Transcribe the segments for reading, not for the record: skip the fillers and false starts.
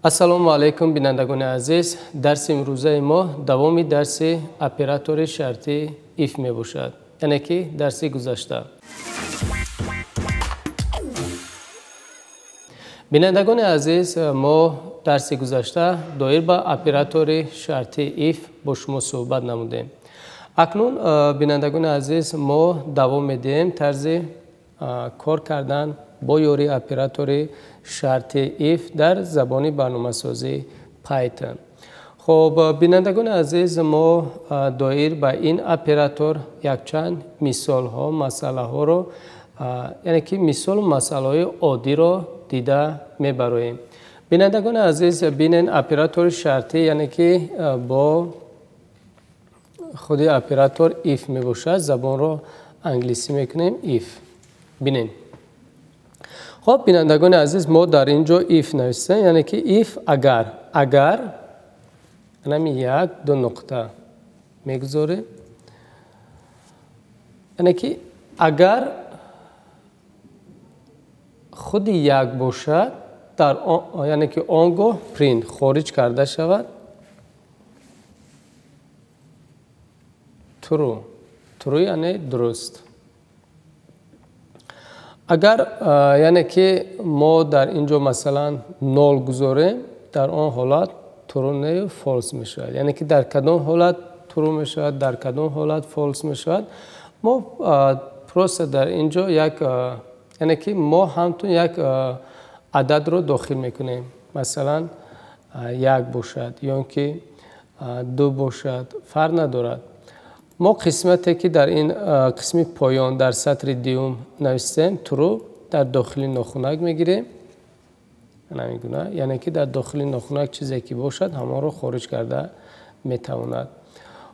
ассалому алайкум бинандагони азиз. дарси имрӯзаи мо давоми дарси оператори шартии if мебошад, яъне ки дарси гузашта. бинандагони азиз, мо дарси гузашта доир ба оператори шартии if бо шумо суҳбат намудем. акнун бинандагони азиз, мо давом медиҳем тарзи кор кардан бо ёрии оператори шартии if дар забони барномасозии Python. хоб бинандагони азиз, мо доир ба ин оператор якчанд мисолҳо, масъалаҳоро, яъне ки мисолу масъалаҳои оддиро дида мебароем. бинандагони азиз, бинен оператори шартӣ, яъне ки бо худи оператор if мебошад, забонро англисӣ мекунем if. бинен. خب بینندگان عزیز، ما در اینجا if نوشتیم، یعنی که if اگر یعنی یک دو نقطه میگذاره، یعنی که اگر خود یک باشد در یعنی که آنگاه پرینت خارج کرده شود true یعنی درست. اگر یعنی که ما در اینجا مثلا 0 گذاریم، در آن حالت true نه false میشود، یعنی که در کدام حالت true میشود، در کدام حالت false میشود. ما پروسه در اینجا یک یعنی که ما همتون یک عدد رو داخل میکنیم، مثلا 1 باشد یا که 2 باشد، فرق ندارد. ما قسمتی که در این قسم پایان در سطر دیوم نوشتیم true در داخل ناخنک میگیریم، یعنی که در داخل ناخنک چیزی که باشد همه رو خارج کرده میتواند.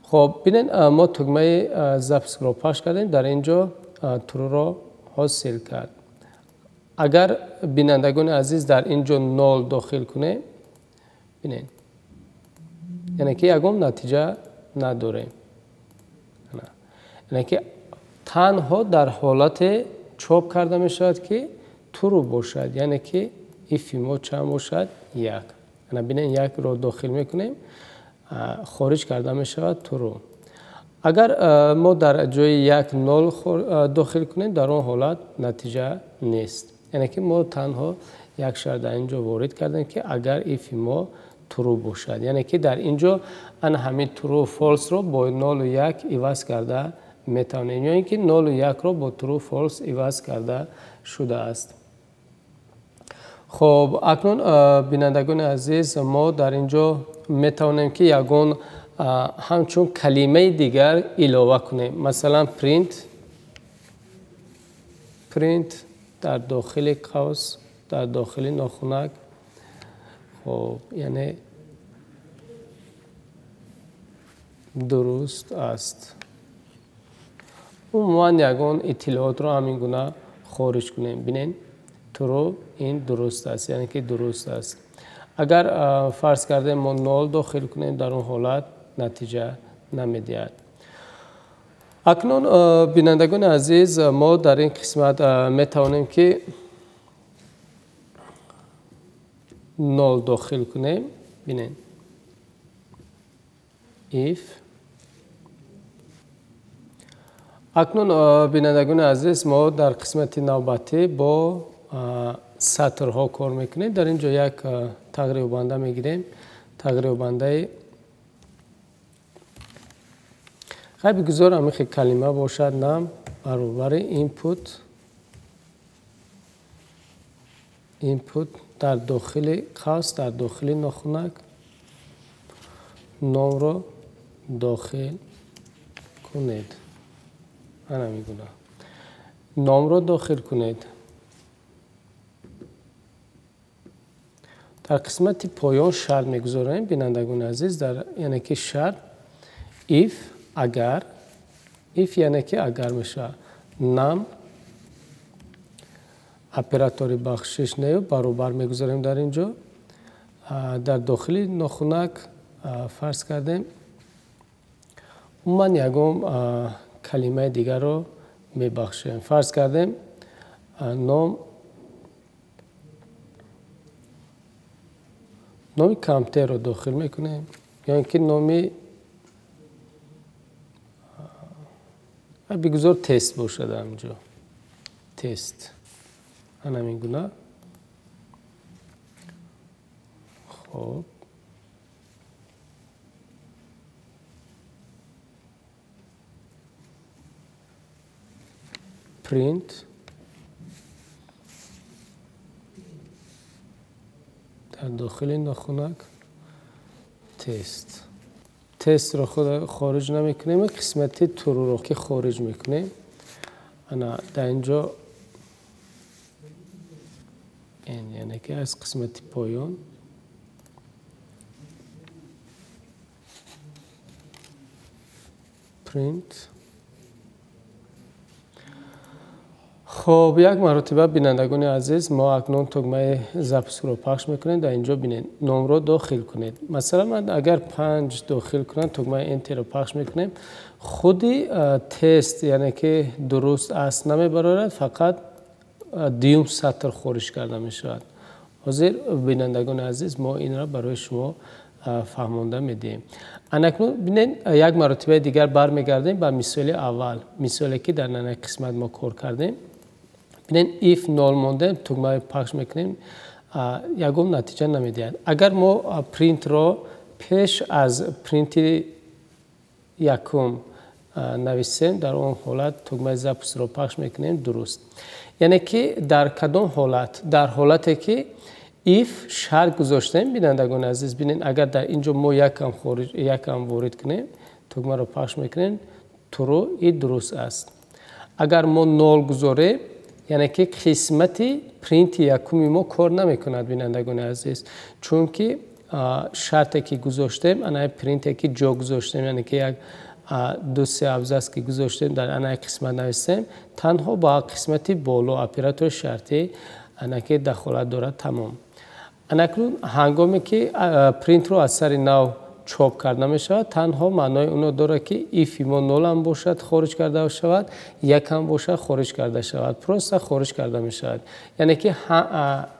خب ببینید، ما تکمه ضبط رو پاش کردیم، در اینجا true رو حاصل کرد. اگر بینندگان عزیز در اینجا 0 داخل کنیم، ببینید یعنی که یگام نتیجه نداریم، یعنی که تنها در حالت چاپ کرده می شود که true باشد، یعنی که if ما چند باشد 1. یعنی ببینید 1 رو داخل میکنیم، خارج کرده می شود true. اگر ما در جای 1 0 داخل کنیم، در آن حالت نتیجه نیست، یعنی که ما تنها یک شرط در اینجا وارد کردیم که اگر if ما true باشد، یعنی که در اینجا ان همین true false رو با 0 و 1 عوض کرده میتونیم، یا اینکه 0 و 1 رو با true false عوض کرده شده است. خب اکنون بینندگان عزیز، ما در اینجا میتونیم که یگان همچون کلمه دیگر علاوه کنیم، مثلا print در داخل قوس، در داخل ناخنک. خب یعنی درست است. عموما یگان اطلاعات رو همین گونه خارج کنیم. ببینید true این درست است، یعنی که درست است. اگر فرض کردیم ما 0 داخل کنیم، در اون حالت نتیجه نمیدهد. اکنون بینندگان عزیز، ما در این قسمت میتوانیم که 0 داخل کنیم. ببینید if. اکنون بینندگان عزیز، ما در قسمت نوبتی با سطرها کار میکنیم. در اینجا یک تغییر بنده میگیریم، تغییر بنده خیلی بگذار همین کلمه باشد، نام برابر input در داخل قوس، در داخل ناخنک، نام رو داخل کنید. انا میگویم نام رو داخل کنید. در قسمت پایان شرط میگذاریم بینندگان عزیز، در یعنی که شرط if اگر، if یعنی که اگر میشه، نام اپراتوری بخشش نیو برابر میگذاریم در اینجا. در داخل ناخنک فرض کردیم من یگم کلمه دیگر رو میبخشیم. فرض کردیم نام نام کامپیوتر رو داخل میکنیم یا اینکه نامی بگذار تست باشد همینجا تست همین گونه. خب پرینت در داخل این ناخنک تست رو خود خارج نمیکنیم، قسمتی ترو رو که خارج میکنیم انا در اینجا این یعنی که از قسمتی پایان پرینت. خب یک مرتبه بینندگان عزیز ما اکنون تکمه ضبط رو پخش میکنیم. در اینجا بینید نام رو داخل کنید. مثلا من اگر 5 داخل کنم تکمه انتر رو پخش میکنیم. خودی تست یعنی که درست است نمیبرد، فقط دیوم سطر خارج کرده میشود. حاضر بینندگان عزیز ما این را برای شما فهمانده میدیم. اکنون ببینید یک مرتبه دیگر برمیگردیم به مثال اول، مثالی که در این قسمت ما کار کردیم. ببینید if نال مانده تکمه پخش میکنیم یکم نتیجه نمیدهد. اگر ما پرینت را پیش از پرینت یکم نویسیم در اون حالت تکمه ضبط رو پخش میکنیم درست. یعنی که در کدام حالت؟ در حالتی که if شرط گذاشتیم بینندگان عزیز ببینید اگر در اینجا ما یکم وارد کنیم تکمه رو پخش میکنیم ترو این درست است. اگر ما نال گذاریم یعنی که قسمتی پرینت یکمی ما کار نمیکند بینندگان عزیز، چون که شرطی که گذاشتیم انا پرینتی که جا گذاشتیم یعنی که یک دو سه ابزاس که گذاشتیم در انا قسمت نوشتیم تنها با قسمتی بالا اپراتور شرطی انا که دخالت دارد تمام. اناکنون هنگامی که پرینت رو از سر نو چاپ کرده می شود تنها معنای اونو داره که ایف ما نول هم باشد خارج کرده شود، یک هم باشد خارج کرده شود، پروسه خارج کرده می شود. یعنی که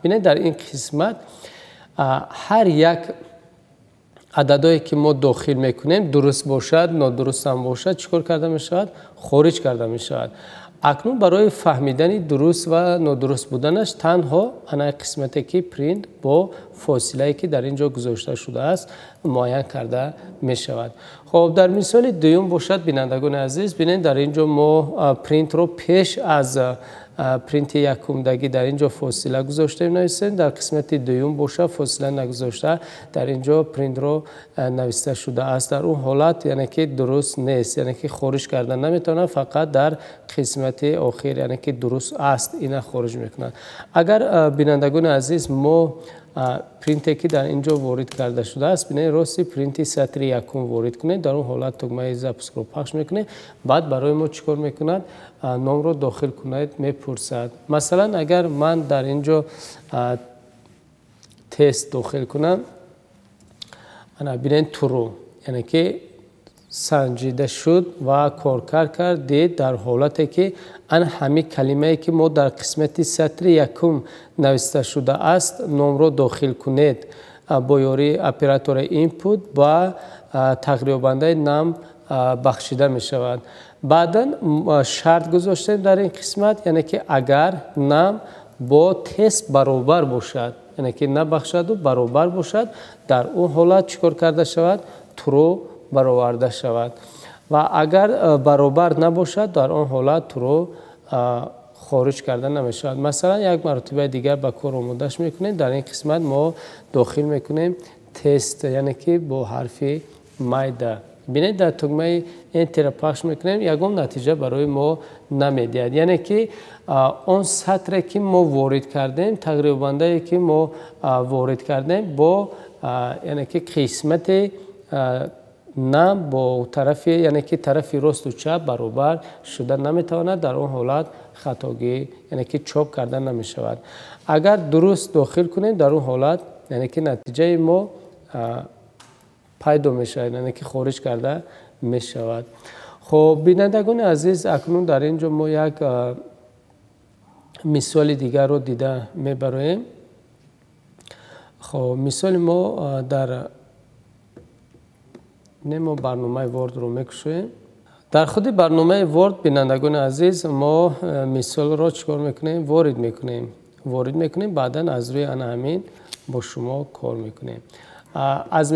بینید در این قسمت هر یک عددهایی که ما داخل میکنیم درست باشد نادرست هم باشد چیکار کرده می شود؟ خارج کرده می شود. اکنون برای فهمیدن درست و نادرست بودنش تنها انا قسمتی که پرینت با فاصله که در اینجا گذاشته شده است معین کرده می شود. خب در مثال دوم باشد بینندگان عزیز ببینید در اینجا ما پرینت رو پیش از پرینت یکمدگی در اینجا فاصله گذاشته نویسیم، در قسمت دوم باشه فاصله نگذاشته در اینجا پرینت رو نوشته شده است. در اون حالت یعنی که درست نیست، یعنی که خارج کردن نمیتونه، فقط در قسمت آخر یعنی که درست است اینا خارج میکنند. اگر بینندگان عزیز ما پرینتی که در اینجا وارد کرده شده است ببینید راستی پرینت سطر یکم وارد کنید، در اون حالت تکمه ضبط رو پخش میکنید، بعد برای ما چیکار میکند؟ نام رو داخل کنید میپرسد. مثلا اگر من در اینجا تست داخل کنم انا ببینید ترو یعنی که سنجیده شد و کار کرد دید در حالتی که ان همه کلمه‌ای که ما در قسمت سطر یکم نوشته شده است نام رو داخل کنید با یاری اپراتور اینپوت با تغییر بنده نام بخشیده می شود. بعدا شرط گذاشتیم در این قسمت یعنی که اگر نام با تست برابر باشد یعنی که نبخشد و برابر باشد در اون حالت چیکار کرده شود؟ ترو برآورده شود و اگر برابر نباشد در آن حالت ترو خارج کرده نمی شود. مثلا یک مرتبه دیگر به کار آمادهش میکنیم. در این قسمت ما داخل میکنیم تست یعنی که با حرف مایده. ببینید در تکمه انتر پخش میکنیم یکم نتیجه برای ما نمیدهد، یعنی که اون سطری که ما وارد کردیم تغییر بنده که ما وارد کردیم با یعنی که قسمت نام با طرف یعنی که طرف راست و چپ برابر شده نمیتواند، در اون حالت خطاگی یعنی که چاپ کردن نمی شود. اگر درست داخل کنیم در اون حالت یعنی که نتیجه ما پیدا می شود یعنی که خارج کرده می شود. خب بینندگان عزیز اکنون در اینجا ما یک مثال دیگر رو دیده می براییم. خب مثال ما در نمو برنامه ورد رو میکشیم. در خود برنامه ورد بینندگان عزیز ما مثال رو چیکار میکنیم؟ وارد میکنیم بعدا از روی همین با شما کار میکنیم. از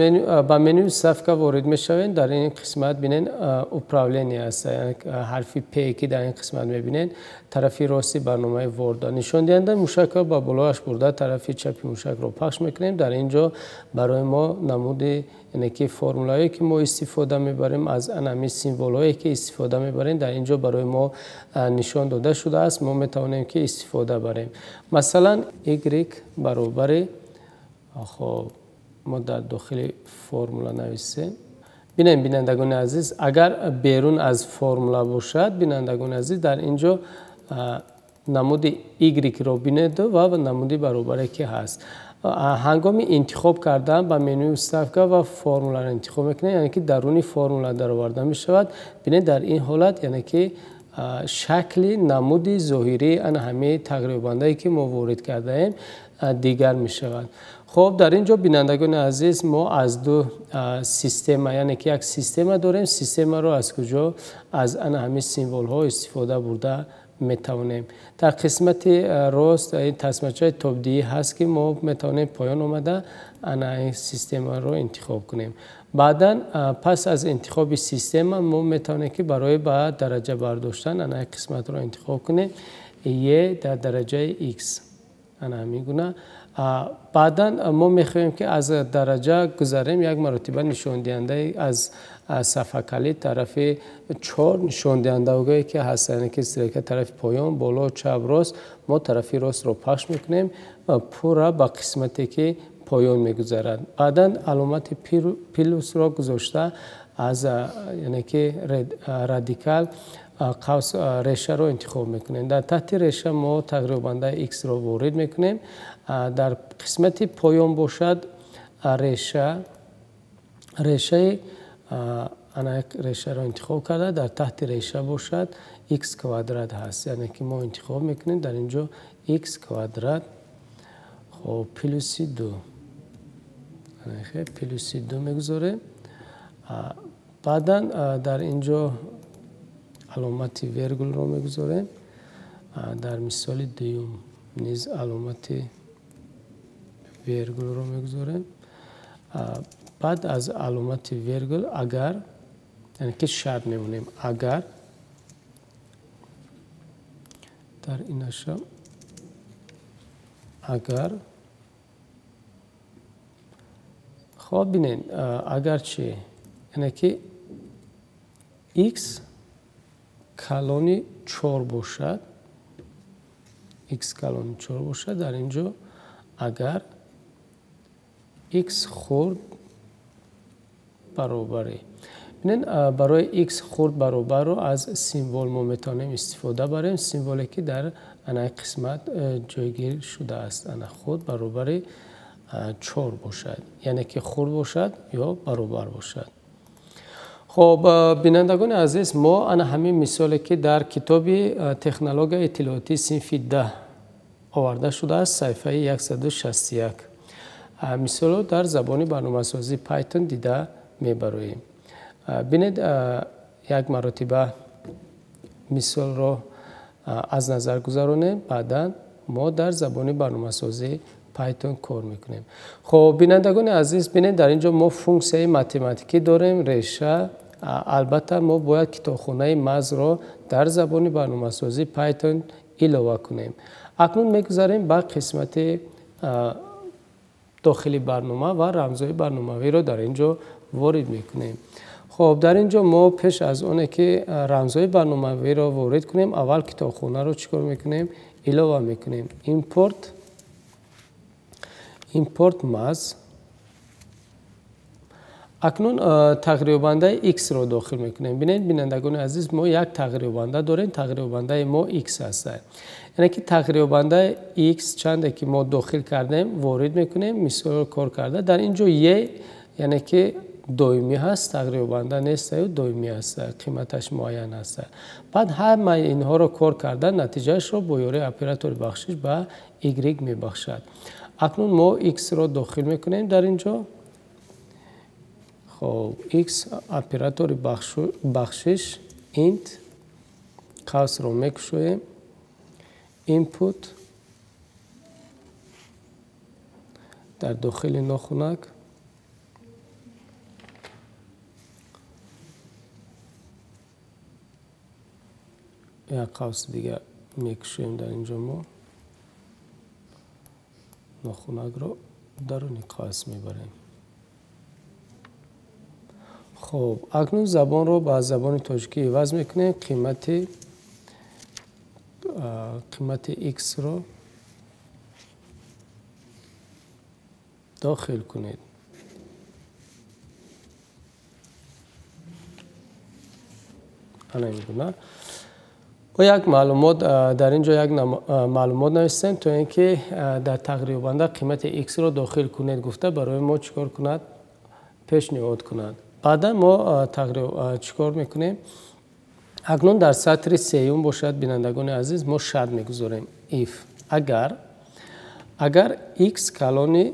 با منوی صفحه وارد میشوین. در این قسمت بینین اپراولینی هست، یعنی حرفی پی که در این قسمت میبینین طرفی راستی برنامه ورد نشان دهنده موشک رو با بلوش برده طرفی چپی موشک رو پخش میکنیم. در اینجا برای ما نمود یعنی که فرمولایی که ما استفاده میبریم از انمی سیمبولایی که استفاده میبریم در اینجا برای ما نشان داده شده است. ما میتوانیم که استفاده بریم. مثلا y برابر خب ما در داخل فرمولا نویسیم. بینندگان عزیز اگر بیرون از فرمولا باشد بینندگان عزیز در اینجا نمود y رو بینید و نمودی برابر که هست. هنگام انتخاب کردن با منوی صفحه و فرمولا را انتخاب میکنید یعنی که درونی فرمولا در آورده می شود. بینید در این حالت یعنی که شکل نمود ظاهری ان همه تغییر بندایی که ما وارد کرده ایم دیگر می شود. خب در اینجا بینندگان عزیز ما از دو سیستم یعنی که یک سیستم داریم. سیستم رو از کجا؟ از ان همه سیمبول ها استفاده برده میتوانیم. در قسمت راست این تصمیمات تبدیلی هست که ما میتوانیم پایان آمده این سیستم رو انتخاب کنیم. بعدا پس از انتخاب سیستم ما میتوانیم که برای بعد درجه برداشتن این قسمت رو انتخاب کنیم. یه در درجه x میگونه. بعدا ما میخواهیم که از درجه گذاریم یک مرتبه نشان دهنده از صفحه کلید طرف 4 نشان دهنده که هست یعنی که استراحت طرف پایان بالا چپ راست ما طرفی راست رو پخش میکنیم پورا با قسمتی که پایان میگذارد. بعدا علامت پلوس را گذاشته از یعنی که رادیکال قوس ریشه رو انتخاب میکنیم. در تحت ریشه ما تغییر بنده x رو وارد میکنیم. در قسمت پایان باشد ریشه رو انتخاب کرده. در تحت ریشه باشد x کوادرات هست یعنی که ما انتخاب میکنیم در اینجا x کوادرات خب پلوس 2 پلوس 2 میگذاریم. بعدا در اینجا علامت ویرگول رو میگذاریم. در مثال دوم نیز علامت ویرگول رو میگذاریم. بعد از علامت ویرگول اگر یعنی که شرط میمونیم اگر در این اشیا اگر خب بینین اگر چی یعنی که x کلونی 4 باشد x کلونی 4 باشد در اینجا اگر x خورد برابره. ببینید برای x خورد برابر رو از سیمبل ما میتونیم استفاده بریم. سیمبولی که در این قسمت جایگیر شده است انا خورد برابر 4 باشد یعنی که خورد باشد یا برابر باشد. خب بینندگان عزیز ما انا همین مثالی که در کتاب تکنولوژی اطلاعاتی صنف 10 آورده شده است صفحه 161 مثال در زبان برنامه‌سازی پایتون دیده میبریم. ببینید یک مرتبه مثال رو از نظر گذرانیم بعدا ما در زبان برنامه‌سازی پایتون کار میکنیم. خب بینندگان عزیز ببینید در اینجا ما فونکسیون متماتیکی داریم ریشه. البته ما باید کتابخانه مز را در زبان برنامه‌سازی پایتون علاوه کنیم. اکنون میگذاریم به قسمت داخلی برنامه و رمزهای برنامه‌ای را در اینجا وارد میکنیم. خب در اینجا ما پیش از اونه که رمزهای برنامه‌ای را وارد کنیم اول کتابخانه رو چیکار میکنیم؟ علاوه میکنیم. import مز. اکنون تغییر بنده x رو داخل میکنیم. ببینید بینندگان عزیز ما یک تغییر بنده داریم. تغییر بنده ما x هست. یعنی که تغییر بنده x چنده که ما داخل کردیم وارد میکنیم. مثال کار کرده در اینجا یه یعنی که دائمی هست تغییر بنده نیست و دائمی هست قیمتش معین هست. بعد همه اینها رو کار کردن نتیجهش رو با یاری اپراتور بخشش به y میبخشد. اکنون ما x رو داخل میکنیم در اینجا. خب x اپراتور بخشش int قوس رو میکشویم input در داخل ناخنک یک قوس دیگه میکشویم در اینجا ما ناخنک رو درون قوس میبریم. خب اکنون زبان رو با زبان تاجیکی عوض میکنیم. قیمت x رو داخل کنید. میگونه و یک معلومات در اینجا یک معلومات نوشتیم تا اینکه در تقریب بنده قیمت x رو داخل کنید گفته برای ما چیکار کند پیشنهاد کند. بعدا ما تقریبا چیکار میکنیم؟ اکنون در سطر سیوم باشد بینندگان عزیز ما شرط میگذاریم if اگر x کلان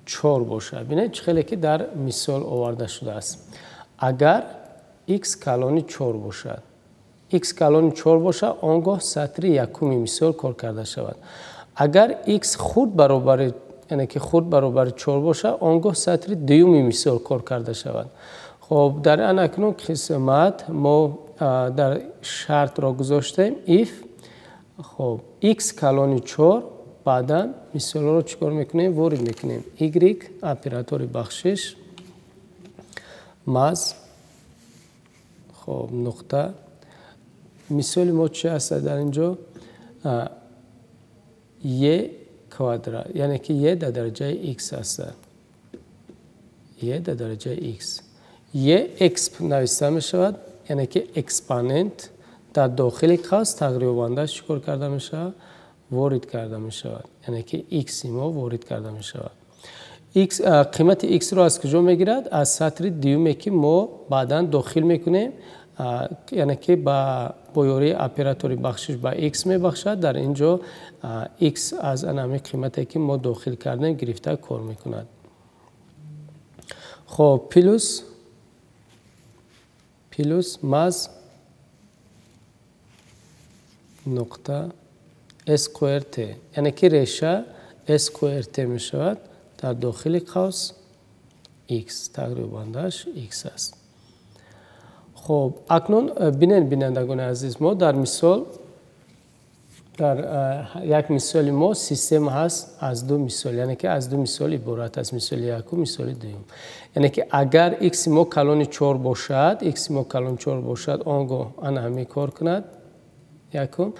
4 باشد. ببینید خیلی که در مثال آورده شده است. اگر x کلان 4 باشد x کلان 4 باشد آنگاه سطر یکمی مثال کار کرده شود. اگر x خود برابر یعنی که خود برابر 4 باشه آنگاه سطر دومی مثال کار کرده شود. خب در این اکنون قسمت ما در شرط را گذاشتیم if خب x کلان 4 بعدا مثال رو چیکار میکنیم وارد میکنیم y اپراتور بخشش مز خب نقطه مثال ما چی هست در اینجا ی کوادرات یعنی که ی در درجه x هست. ی در درجه x ی x نوشته می شود یعنی که اکسپاننت در داخل قوس تقریب بنده چیکار کرده می شود وارد کرده می شود یعنی که x ما وارد کرده می شود. قیمت x رو از کجا می گیرد؟ از سطر دومی که ما بعدا داخل میکنیم یعنی که با یاری اپراتور بخشش با x می بخشد. در اینجا x از انمی قیمتی که ما داخل کردیم گرفته کار میکند. خب پلوس مز نقطه اسکوئر ت یعنی که ریشه اسکوئر ت می شود در داخل قوس x تقریبا داش x است. خب اکنون بینندگان عزیز ما در مثال در یک مثال ما سیستم هست از دو مثال یعنی که از دو مثال عبارت است مثال یک و مثال دوم. یعنی که اگر x ما کلان 4 باشد x ما کلان 4 باشد آنگاه آن همین کار کند یکم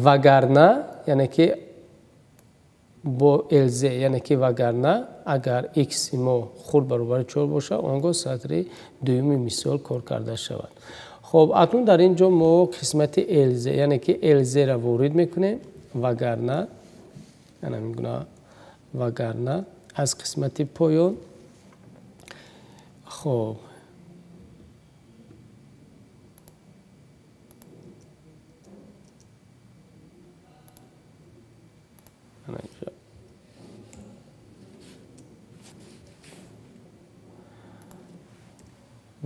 وگرنه یعنی که با الزه یعنی که وگرنه اگر x ما خود برابر 4 باشد آنگاه سطر دومی مثال کار کرده شود. خب اکنون در اینجا ما قسمت الزه یعنی که الزه را وارد میکنیم وگرنه یعنی میگونه وگرنه از قسمت پایان خب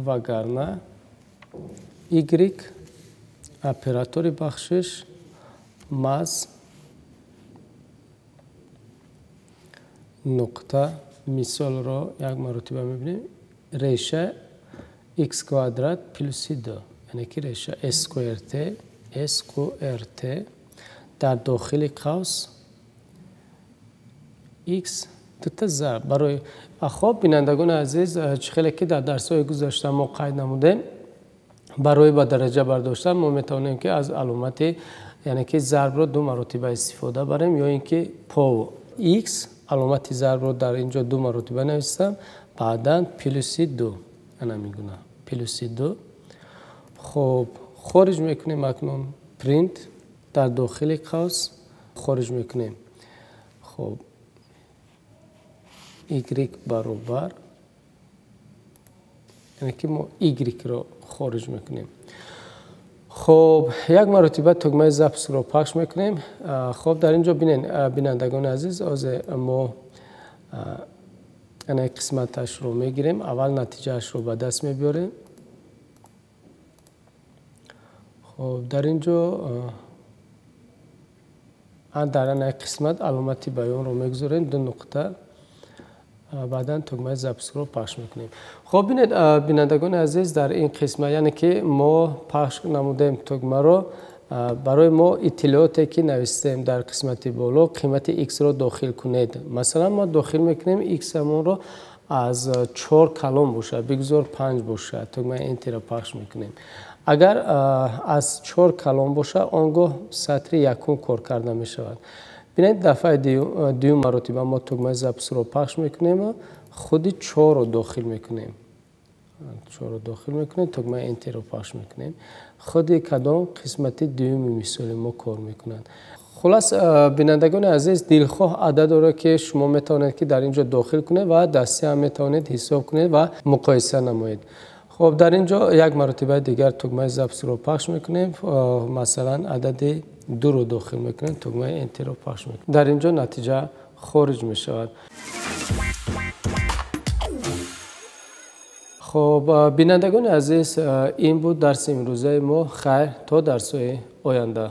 وگرنه y اپراتور بخشش مز نقطه مثال را یک مرتبه میبینیم ریشه x کوادرات پلوس 2 یعنی که ریشه اسکوئر ت در داخل قوس x تا ضرب برای خب بینندگان عزیز خیلی که در درس‌های گذشته ما قید نمودیم برای با درجه برداشتن ما میتونیم که از علامت یعنی که ضرب رو دو مرتبه استفاده بریم یا اینکه پاو x علامت ضرب رو در اینجا دو مرتبه نوشتم بعدا پلوس 2 انا میگونه پلوس 2. خب خارج میکنیم اکنون پرینت در داخل قوس خارج میکنیم خب y برابر یعنی که ما y رو خارج میکنیم. خب یک مرتبه تگمه ضبط رو پخش میکنیم. خب در اینجا بینندگان عزیز از ما این قسمتش رو میگیریم. اول نتیجهش رو به دست میبریم. خب در اینجا در این قسمت علامتی بیان رو میگذاریم، 2 نقطه. بعدا تگمه ضبط رو پخش میکنیم. خب بینندگان عزیز در این قسمت یعنی که ما پخش نمودیم تگمه رو، برای ما اطلاعاتی که نوشتیم در قسمت بالا قیمت x رو داخل کنید. مثلا ما داخل میکنیم x همون رو از 4 کلم باشه، بگذار 5 باشه، تگمه انتر رو پخش میکنیم. اگر از 4 کلم باشه آنگاه سطر یکم کار کرده می شود. بینید دفعه دیوم مرتبه ما تگمه ضبط رو پخش میکنیم و خودی 4 رو داخل میکنیم. 4 رو داخل میکنیم، تگمه انتر رو پخش میکنیم. خودی کدام قسمت دیومی مثال ما کار میکنند. خلاص بینندگان عزیز، دلخواه عدد رو که شما میتونید که در اینجا داخل کنید و دستی هم میتونید حساب کنید و مقایسه نمایید. خب در اینجا یک مرتبه دیگر تگمه ضبط رو پخش میکنیم. مثلا عدد 2 رو داخل میکنیم، تگمه انتر رو پخش میکنیم. در اینجا نتیجه خارج میشود. خب بینندگان عزیز، این بود درس امروزه ما. خیر تا درس آینده.